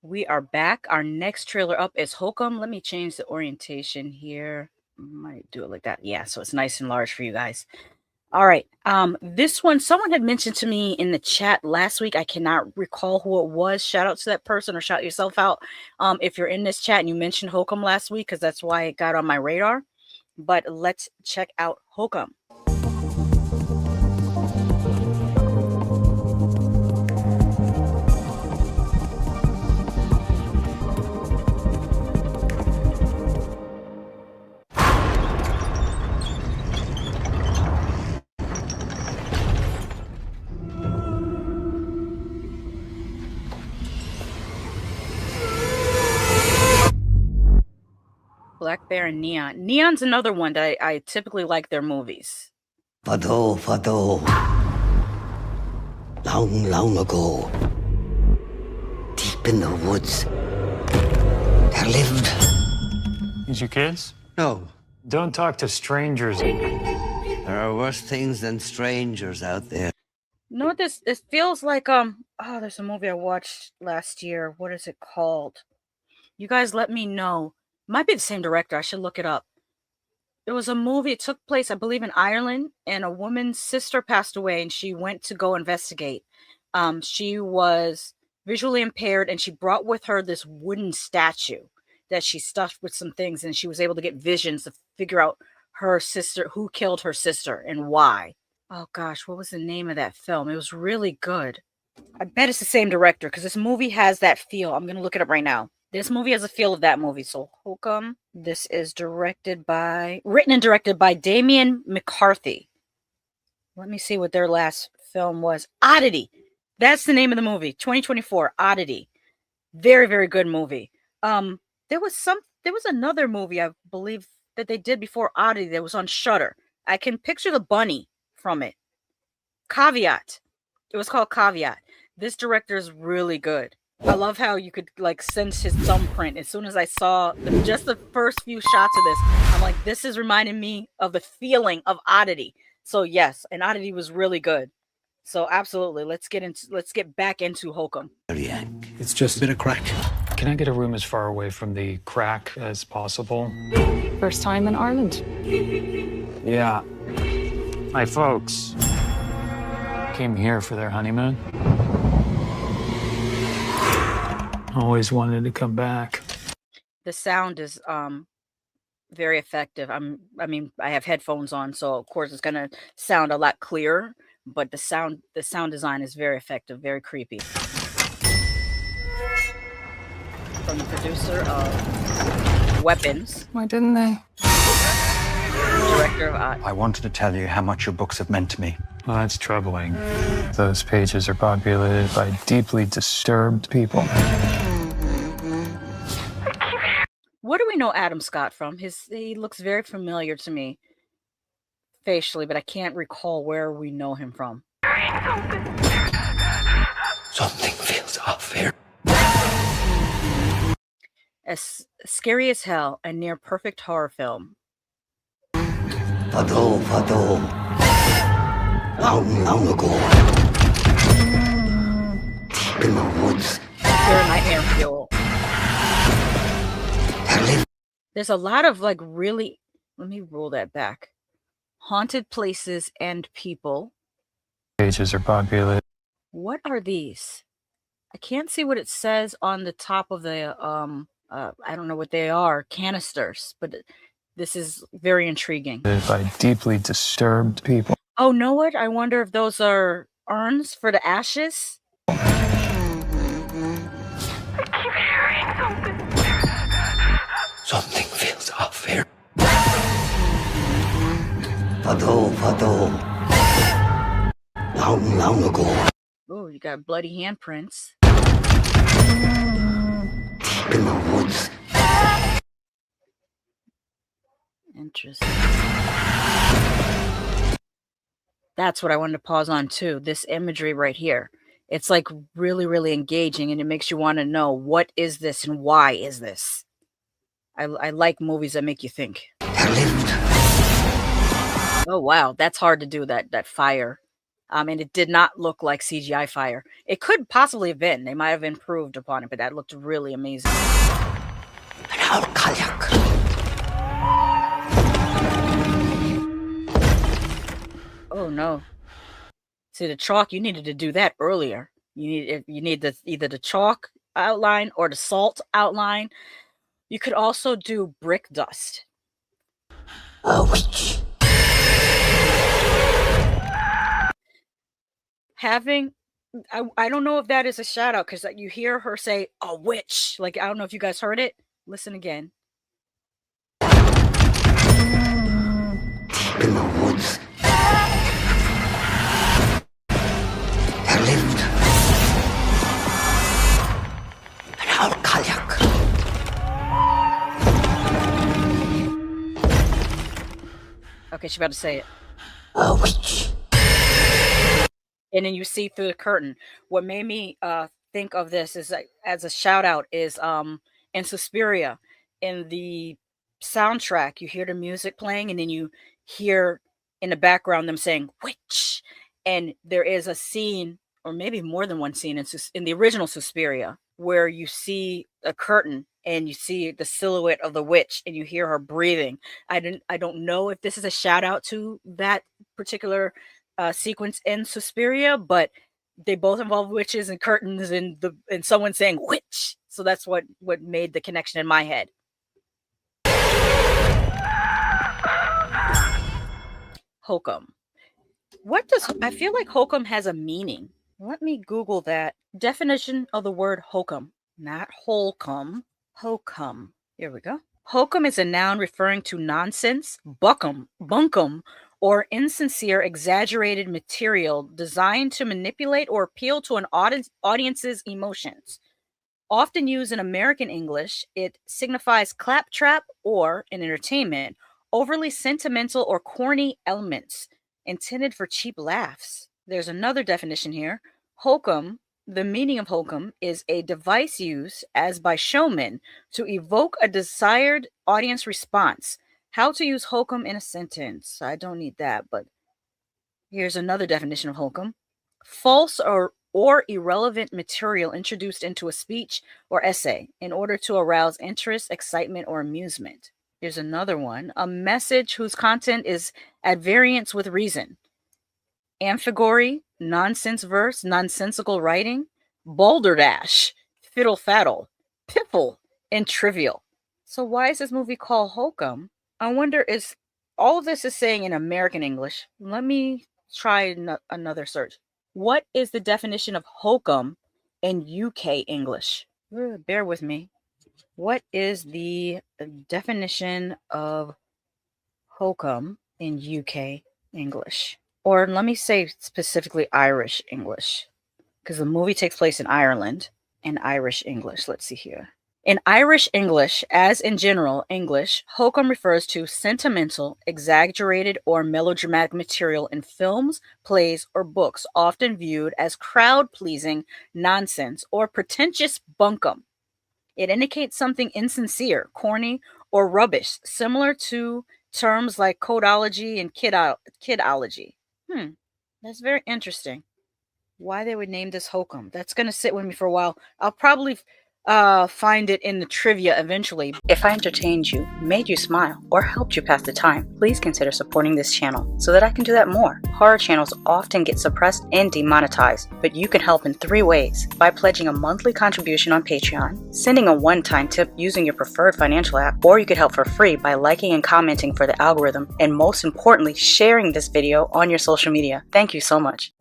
We are back. Our next trailer up is Hokum. Let me change the orientation here. Might do it like that. Yeah, so it's nice and large for you guys. All right. This one, someone had mentioned to me in the chat last week. I cannot recall who it was. Shout out to that person or shout yourself out if you're in this chat and you mentioned Hokum last week, because that's why it got on my radar. But let's check out Hokum. Black Bear and Neon. Neon's another one that I typically like their movies. Fado, Fado. Long, long ago, deep in the woods, there lived. These your kids? No, Don't talk to strangers. there are worse things than strangers out there. No, what this feels like there's a movie I watched last year. What is it called? You guys let me know. Might be the same director. I should look it up. It was a movie. It took place, I believe, in Ireland, and a woman's sister passed away, and she went to go investigate. She was visually impaired, and she brought with her this wooden statue that she stuffed with some things, and she was able to get visions to figure out her sister, who killed her sister, and why. Oh gosh, what was the name of that film? It was really good. I bet it's the same director because this movie has that feel. I'm gonna look it up right now. This movie has a feel of that movie. So Hokum. This is written and directed by Damien McCarthy. Let me see what their last film was. Oddity. That's the name of the movie. 2024. Oddity. Very, very good movie. There was another movie I believe that they did before Oddity that was on Shudder. I can picture the bunny from it. Caveat. It was called Caveat. This director is really good. I love how you could like sense his thumbprint. As soon as I saw just the first few shots of this, I'm like, this is reminding me of the feeling of Oddity. So yes, and Oddity was really good. So absolutely, let's get back into Hokum. It's just a bit of crack. Can I get a room as far away from the crack as possible? First time in Ireland. Yeah. My folks came here for their honeymoon. Always wanted to come back. The sound is very effective. I have headphones on, so of course it's gonna sound a lot clearer, but the sound design is very effective, very creepy. From the producer of Weapons. Why didn't they? Director of I wanted to tell you how much your books have meant to me. Well, that's troubling. Those pages are populated by deeply disturbed people. What do we know Adam Scott from? He looks very familiar to me facially, but I can't recall where we know him from. Something feels off here. As scary as hell, a near perfect horror film. Fado, Fado. Long, long ago, deep in the woods, Pure nightmare fuel. there lived. There's a lot of like really, let me roll that back. Haunted places and people. Pages are populated. What are these? I can't see what it says on the top of the I don't know what they are, canisters, but this is very intriguing. By deeply disturbed people. Oh, know what? I wonder if those are urns for the ashes. Something feels off here. Fado, Fado. Long, long ago, Oh, you got bloody handprints. deep in the woods, Interesting. That's what I wanted to pause on too. This imagery right here. It's like really, really engaging, and it makes you want to know what is this and why is this. I like movies that make you think. there lived. Oh wow, that's hard to do. That fire. And it did not look like CGI fire. It could possibly have been. They might have improved upon it, but that looked really amazing. Oh no. See, the chalk, you needed to do that earlier. You need either the chalk outline or the salt outline. You could also do brick dust. A witch. I don't know if that is a shout out because you hear her say a witch. Like, I don't know if you guys heard it. Listen again. Deep in the woods, there lived an owl Kalyak. Okay, she's about to say it. A witch. And then you see through the curtain. What made me think of this is as a shout out is in Suspiria, in the soundtrack, you hear the music playing, and then you hear in the background them saying witch. And there is a scene, or maybe more than one scene in the original Suspiria, where you see a curtain and you see the silhouette of the witch and you hear her breathing. I don't know if this is a shout out to that particular sequence in Suspiria, but they both involve witches and curtains and someone saying witch. So that's what made the connection in my head. Hokum. I feel like Hokum has a meaning. Let me Google that. Definition of the word hokum. Not holcomb. Hokum. Here we go. Hokum is a noun referring to nonsense, bunkum, or insincere, exaggerated material designed to manipulate or appeal to an audience's emotions. Often used in American English, it signifies claptrap or, in entertainment, overly sentimental or corny elements intended for cheap laughs. There's another definition here. Hokum, the meaning of hokum, is a device used as by showmen to evoke a desired audience response. How to use hokum in a sentence. I don't need that, but here's another definition of hokum. False or irrelevant material introduced into a speech or essay in order to arouse interest, excitement, or amusement. Here's another one. A message whose content is at variance with reason. Amphigory, nonsense verse, nonsensical writing, balderdash, fiddle faddle, piffle, and trivial. So why is this movie called Hokum? I wonder, is all of this is saying in American English? Let me try another search. What is the definition of hokum in UK English? Bear with me. What is the definition of hokum in UK English? Or let me say specifically Irish English, because the movie takes place in Ireland. And Irish English, let's see here. In Irish English, as in general English, hokum refers to sentimental, exaggerated, or melodramatic material in films, plays, or books, often viewed as crowd-pleasing nonsense or pretentious bunkum. It indicates something insincere, corny, or rubbish, similar to terms like codology and kidology. That's very interesting. Why they would name this hokum? That's going to sit with me for a while. I'll probably find it in the trivia eventually. If I entertained you, made you smile, or helped you pass the time, please consider supporting this channel so that I can do that more. Horror channels often get suppressed and demonetized, but you can help in 3 ways: by pledging a monthly contribution on Patreon, sending a one-time tip using your preferred financial app, or you could help for free by liking and commenting for the algorithm, and most importantly, sharing this video on your social media. Thank you so much.